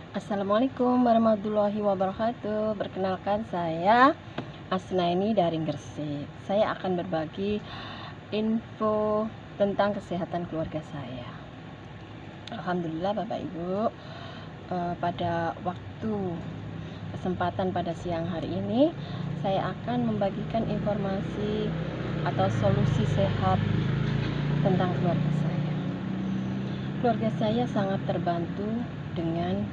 Assalamualaikum warahmatullahi wabarakatuh. Perkenalkan, saya Asnaini dari Gresik. Saya akan berbagi info tentang kesehatan keluarga saya. Alhamdulillah Bapak Ibu, pada waktu kesempatan pada siang hari ini saya akan membagikan informasi atau solusi sehat tentang keluarga saya. Keluarga saya sangat terbantu dengan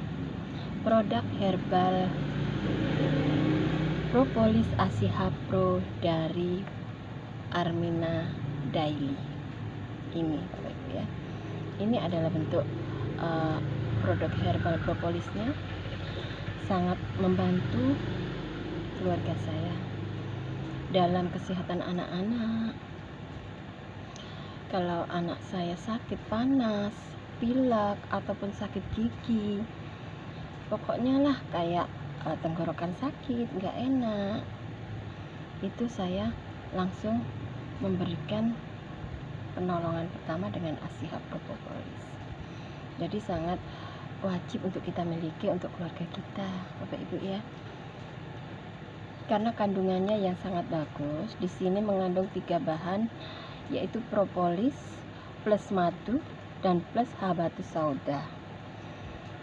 produk herbal Propolis Asihapro dari Armina Daily ini, Bapak Ibu ya. Ini adalah bentuk produk herbal propolisnya, sangat membantu keluarga saya dalam kesehatan anak-anak. Kalau anak saya sakit panas, pilek, ataupun sakit gigi, pokoknya lah kayak tenggorokan sakit, nggak enak, itu saya langsung memberikan penolongan pertama dengan Asihapro Propolis. Jadi sangat wajib untuk kita miliki untuk keluarga kita, Bapak Ibu ya. Karena kandungannya yang sangat bagus. Di sini mengandung 3 bahan, yaitu propolis plus madu dan plus habatus sauda.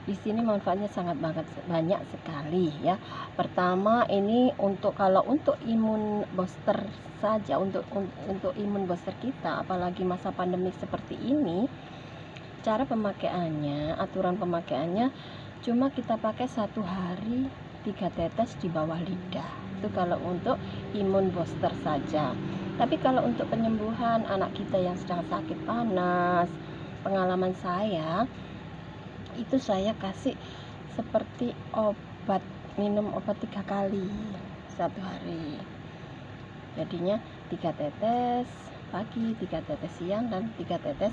Di sini manfaatnya sangat banyak sekali ya. Pertama, ini kalau untuk imun booster saja, untuk imun booster kita, apalagi masa pandemik seperti ini, cara pemakaiannya, aturan pemakaiannya cuma kita pakai 1 hari 3 tetes di bawah lidah. Itu kalau untuk imun booster saja. Tapi kalau untuk penyembuhan anak kita yang sedang sakit panas, pengalaman saya itu saya kasih seperti minum obat 3 kali 1 hari. Jadinya 3 tetes pagi, 3 tetes siang, dan 3 tetes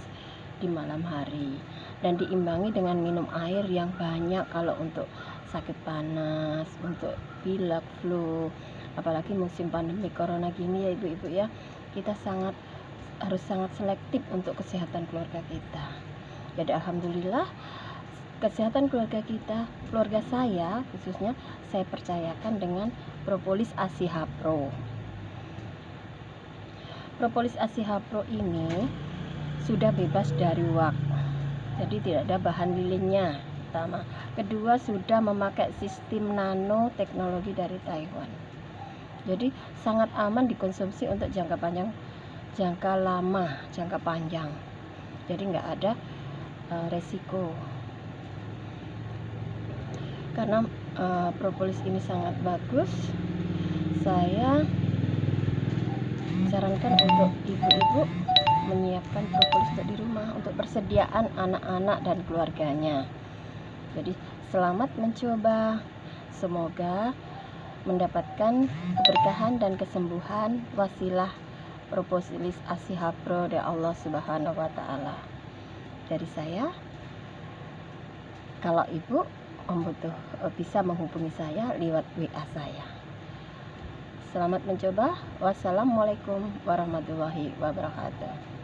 di malam hari. Dan diimbangi dengan minum air yang banyak kalau untuk sakit panas, untuk pilek, flu, apalagi musim pandemi corona gini ya ibu-ibu ya. Kita harus sangat selektif untuk kesehatan keluarga kita. Jadi alhamdulillah kesehatan keluarga kita, keluarga saya khususnya, saya percayakan dengan Propolis Asihapro. Propolis Asihapro ini sudah bebas dari wax, jadi tidak ada bahan lilinnya. Pertama, kedua, sudah memakai sistem nano teknologi dari Taiwan. Jadi sangat aman dikonsumsi untuk jangka panjang, jangka lama, jangka panjang. Jadi nggak ada resiko. Karena propolis ini sangat bagus, saya sarankan untuk ibu-ibu menyiapkan propolis untuk di rumah untuk persediaan anak-anak dan keluarganya. Jadi selamat mencoba, semoga mendapatkan keberkahan dan kesembuhan wasilah Propolis Asihapro dari Allah Subhanahu wa Ta'ala. Dari saya, kalau ibu bisa menghubungi saya lewat WA saya. Selamat mencoba. Wassalamualaikum warahmatullahi wabarakatuh.